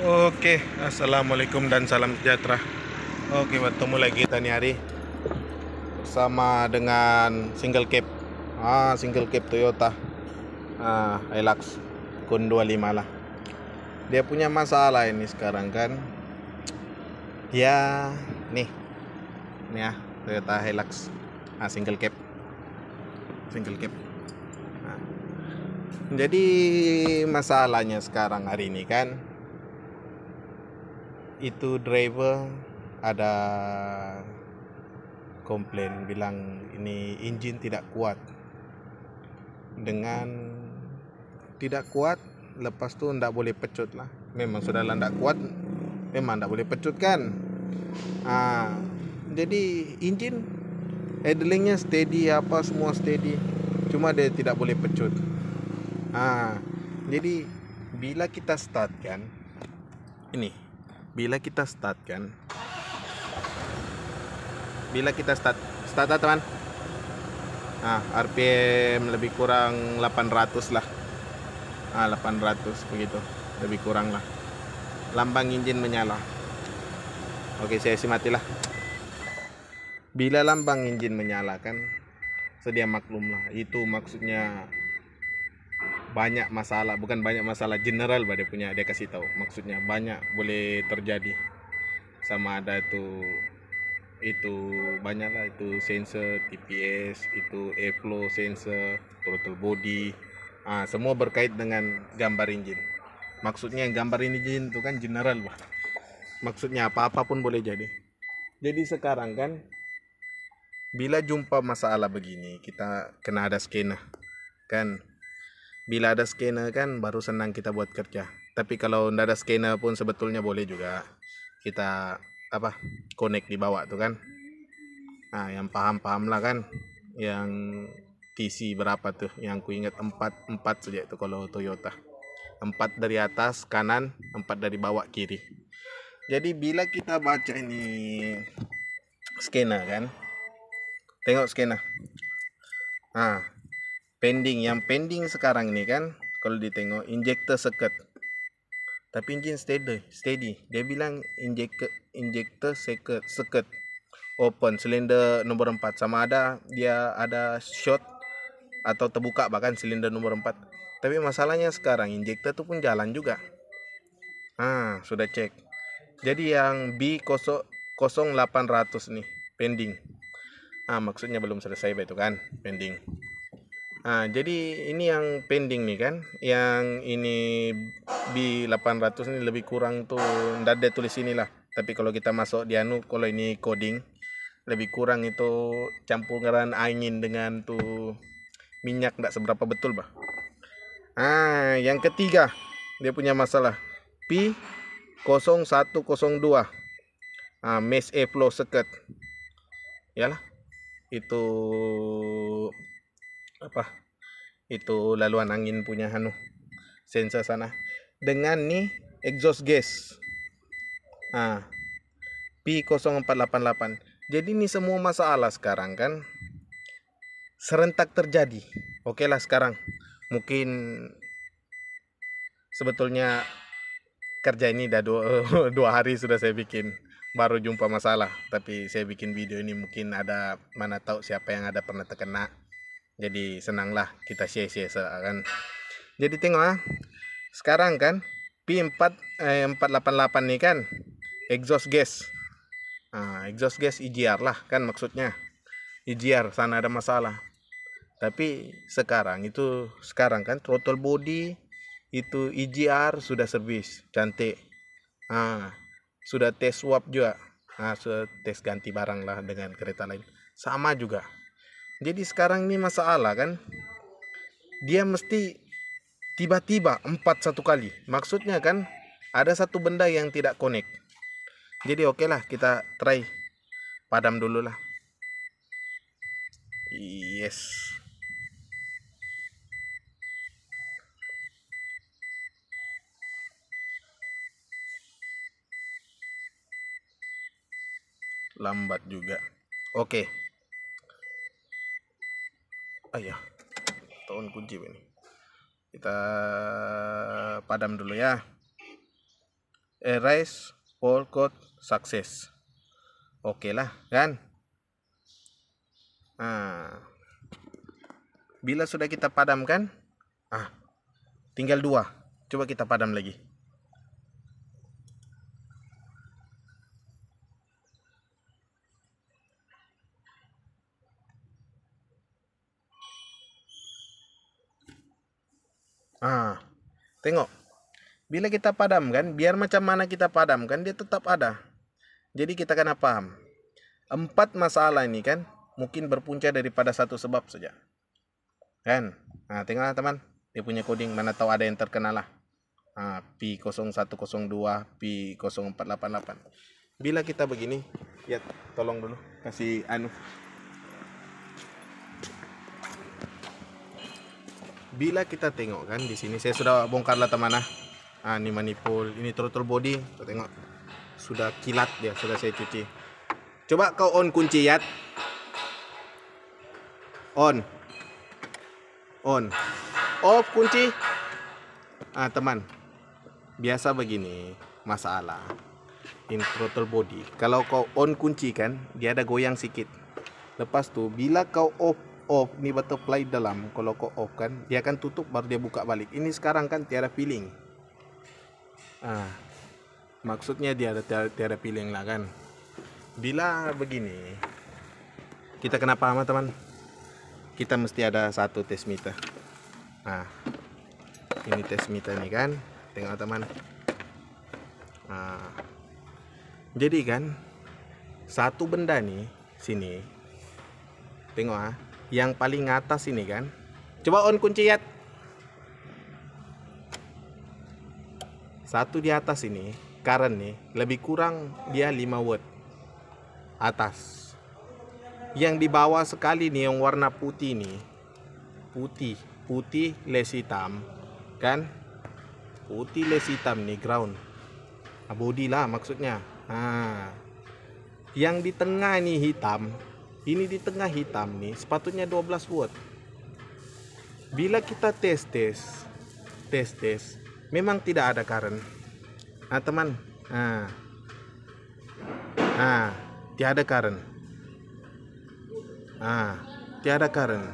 Oke, assalamualaikum dan salam sejahtera. Oke, bertemu lagi kita nih hari sama dengan single cab. Single cab Toyota. Hilux Kun 25 lah. Dia punya masalah ini sekarang kan. Ya, nih ya Toyota Hilux. Single cab. Single cab. Jadi masalahnya sekarang hari ini kan, itu driver ada komplain bilang ini engine tidak kuat. Dengan tidak kuat, lepas tuh ndak boleh pecut lah. Memang sudah ndak kuat, memang ndak boleh pecut kan. Jadi engine idlingnya steady, apa semua steady, cuma dia tidak boleh pecut. Jadi bila kita start kan, bila kita start teman, RPM lebih kurang 800 lah, 800 begitu, lebih kurang lah. Lambang engine menyala. Oke, saya matilah. Bila lambang engine menyala kan, sedia maklum lah, itu maksudnya banyak masalah, bukan banyak masalah general dia punya, dia kasih tahu maksudnya banyak boleh terjadi. Sama ada itu banyak lah, itu sensor TPS, itu airflow sensor, throttle body, semua berkait dengan gambar engine. Maksudnya gambar engine itu kan general bah, maksudnya apa-apapun boleh jadi. Jadi sekarang kan bila jumpa masalah begini, kita kena ada skena kan. Bila ada skena kan baru senang kita buat kerja. Tapi kalau ndak ada skena pun sebetulnya boleh juga kita connect di bawah tuh kan. Yang paham lah kan, yang TC berapa tuh, yang ku ingat 4 saja itu kalau Toyota. 4 dari atas kanan, 4 dari bawah kiri. Jadi bila kita baca ini skena kan, tengok skena. Yang pending sekarang ini kan, kalau ditengok injector circuit, tapi engine steady. Dia bilang injector circuit open, silinder nomor 4, sama ada dia ada short atau terbuka bahkan silinder nomor 4. Tapi masalahnya sekarang injector itu pun jalan juga. Sudah cek. Jadi yang B0800 nih pending. Maksudnya belum selesai itu kan, pending. Jadi ini yang pending nih kan, yang ini B800 ini lebih kurang tuh ndak ada tulis inilah. Tapi kalau kita masuk di kalau ini coding, lebih kurang itu campuran angin dengan tuh minyak ndak seberapa betul bah. Yang ketiga dia punya masalah P0102, mesh airflow circuit. Yalah, itu itu laluan angin punya sensor sana, dengan nih exhaust gas P0488. Jadi ini semua masalah sekarang kan serentak terjadi. Oke lah, sekarang mungkin sebetulnya kerja ini udah dua hari sudah saya bikin, baru jumpa masalah. Tapi saya bikin video ini mungkin ada, mana tahu siapa yang ada pernah terkena. Jadi senanglah kita share kan. Jadi tengok sekarang kan P488 nih kan exhaust gas. Exhaust gas EGR lah kan, maksudnya EGR sana ada masalah. Tapi sekarang kan throttle body itu EGR sudah servis cantik. Sudah tes swap juga. Sudah tes ganti barang lah dengan kereta lain sama juga. Jadi sekarang ini masalah kan, dia mesti tiba-tiba 4 satu kali. Maksudnya kan ada satu benda yang tidak connect. Jadi oke lah, kita try padam dulu lah. Yes. Lambat juga. Oke. Tahun kunci ini. Kita padam dulu ya. erase all code success. Oke lah kan. Bila sudah kita padamkan, tinggal 2. Coba kita padam lagi. Tengok. Bila kita padamkan, biar macam mana kita padamkan, dia tetap ada. Jadi kita kena paham. 4 masalah ini kan, mungkin berpunca daripada satu sebab saja. Kan? Tengoklah teman. Dia punya coding, mana tahu ada yang terkenal lah. P0102, P0488. Bila kita begini, ya tolong dulu. Kasih Bila kita tengok kan di sini, saya sudah bongkar lah teman. Ini manifold, ini throttle body. Kau tengok, sudah kilat dia, sudah saya cuci. Coba kau on kunci ya. On. Off kunci. Teman, biasa begini masalah in throttle body. Kalau kau on kunci kan, dia ada goyang sedikit. Lepas tu bila kau off ni butterfly dalam, kalau kau off kan, dia akan tutup baru dia buka balik. Ini sekarang kan tiada feeling. Maksudnya dia ada tiada feeling lah kan. Bila begini, kita kena paham teman. Kita mesti ada satu test meter. Ini test meter nih kan. Tengok teman. Jadi kan satu benda nih sini. Tengok yang paling atas ini kan. Coba on kunci ya. Satu di atas ini, current nih lebih kurang dia 5 watt atas. Yang di bawah sekali nih yang warna putih nih. Putih les hitam kan? Putih les hitam nih ground. Body lah maksudnya. Yang di tengah ini hitam. Ini di tengah hitam nih sepatutnya 12 watt. Bila kita tes memang tidak ada current. Teman. Tiada current. Tiada current.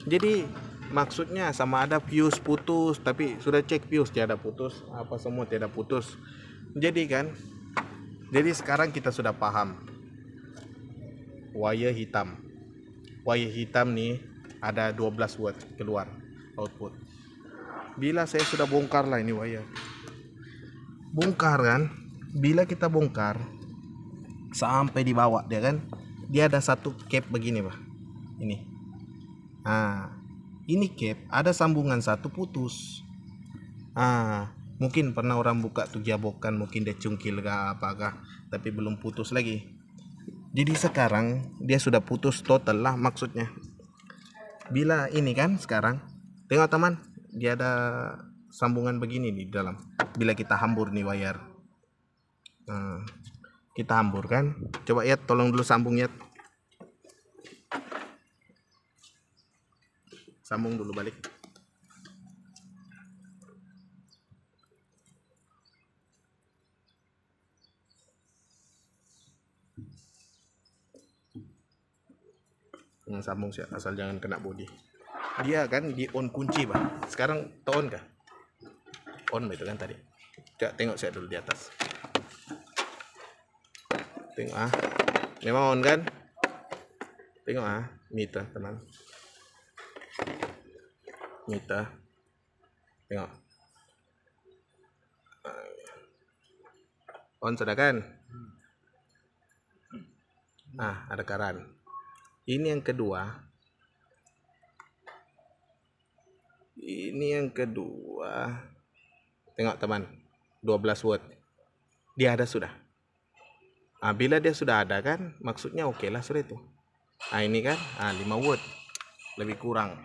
Jadi maksudnya sama ada fuse putus, tapi sudah cek fuse tiada putus, apa semua tiada putus. Jadi sekarang kita sudah paham. Wire hitam nih ada 12 watt keluar output. Bila saya sudah bongkar lah ini wire. Bongkar kan? Bila kita bongkar sampai di bawah dia kan, dia ada satu cap begini bah. Ini cap ada sambungan satu putus. Mungkin pernah orang buka tuh jabokan, mungkin dia cungkil kah apakah, tapi belum putus lagi. Jadi sekarang dia sudah putus total lah maksudnya. Bila ini kan sekarang, tengok teman, dia ada sambungan begini di dalam. Bila kita hambur nih wire, kita hambur kan. Coba ya, tolong dulu sambung ya. Sambung dulu balik. Sambung sih, asal jangan kena body. Dia kan di on kunci bah. Sekarang on kah? On itu kan tadi. Coba tengok saya dulu di atas. Tengok memang on kan? Tengok meter teman. Meter. Tengok. On sudah kan? Ada current. Ini yang kedua. Tengok teman, 12 watt. Dia ada sudah. Bila dia sudah ada kan, maksudnya oke lah sudah itu. Ini kan 5 watt. Lebih kurang.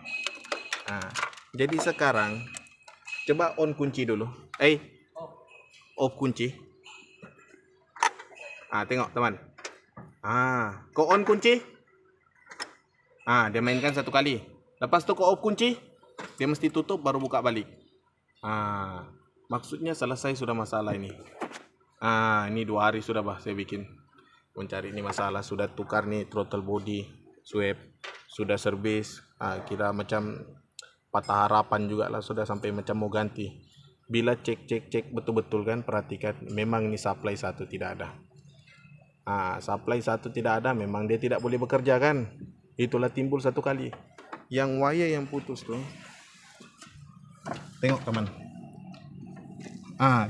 Jadi sekarang coba on kunci dulu. Off kunci. Tengok teman. Kau on kunci. Dia mainkan satu kali. Lepas tu kau off kunci, dia mesti tutup baru buka balik. Maksudnya selesai sudah masalah ini. Ini 2 hari sudah bah saya bikin mencari ini masalah. Sudah tukar nih throttle body, swap, sudah servis. Kira macam patah harapan juga lah, sudah sampai macam mau ganti. Bila cek betul-betul kan, perhatikan memang ini supply satu tidak ada. Supply satu tidak ada, memang dia tidak boleh bekerja kan. Itulah timbul satu kali. Yang wire yang putus tuh, tengok teman.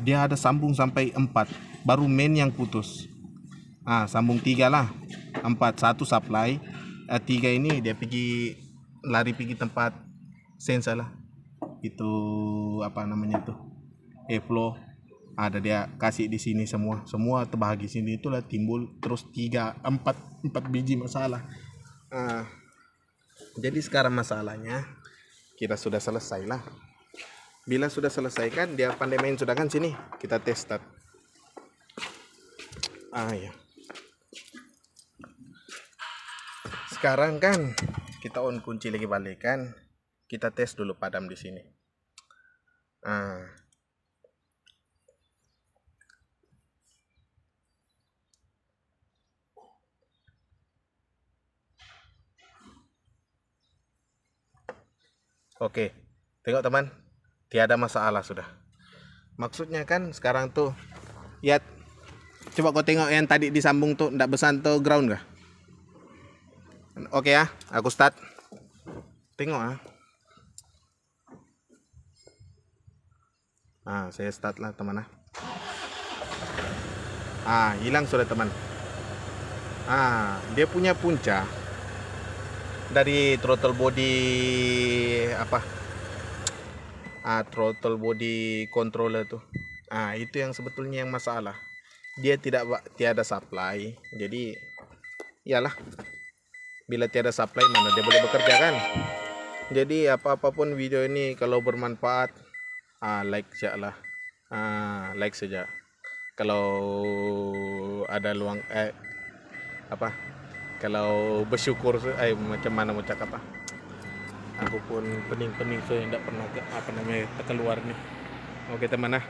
Dia ada sambung sampai 4, baru main yang putus. Sambung 3 lah, 4, 1 supply, 3 ini dia lari pergi tempat sensor lah. Itu apa namanya tuh? Flow. Ada dia kasih di sini semua terbahagi sini, itulah timbul terus 4 biji masalah. Jadi sekarang masalahnya kita sudah selesai lah. Bila sudah selesai kan, dia pandai main sudah kan, sini kita tes start. Ya. Sekarang kan kita on kunci lagi balik kan. Kita tes dulu padam di sini. Oke, tengok teman, tiada masalah sudah. Maksudnya kan sekarang tuh, ya coba kau tengok yang tadi disambung tuh, ndak besan tuh ground kah? Oke ya, aku start. Tengok saya start lah teman. Hilang sudah teman. Dia punya punca dari throttle body throttle body controller tuh. Itu yang sebetulnya yang masalah. Dia tiada supply. Jadi iyalah, bila tiada supply mana dia boleh bekerja kan. Jadi apapun video ini kalau bermanfaat, like saja lah. Like saja. Kalau ada kalau bersyukur, macam mana mau cakap aku pun pening saya tidak pernah keluar nih. Oke teman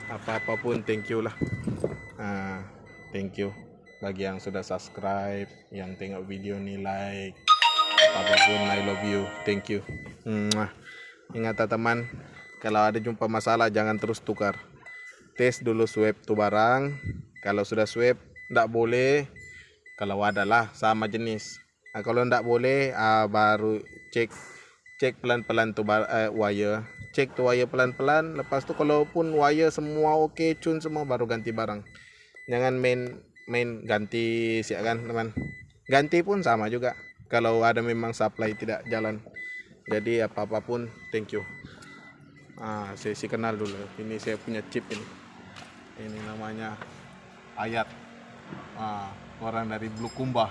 apapun thank you lah. Thank you bagi yang sudah subscribe, yang tengok video ini, like, apapun, I love you, thank you. Ingat teman, kalau ada jumpa masalah jangan terus tukar. Tes dulu swap tuh barang. Kalau sudah swap ndak boleh. Kalau ada lah sama jenis. Kalau ndak boleh, baru cek pelan-pelan tuh wire. Cek tuh wire pelan-pelan. Lepas tuh kalaupun wire semua oke, tune semua, baru ganti barang. Jangan main ganti sih kan teman. Ganti pun sama juga. Kalau ada memang supply tidak jalan. Jadi apapun thank you. Saya kenal dulu. Ini saya punya chip ini. Ini namanya Ayat. Orang dari Bulukumba.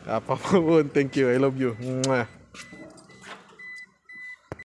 Apapun thank you, I love you.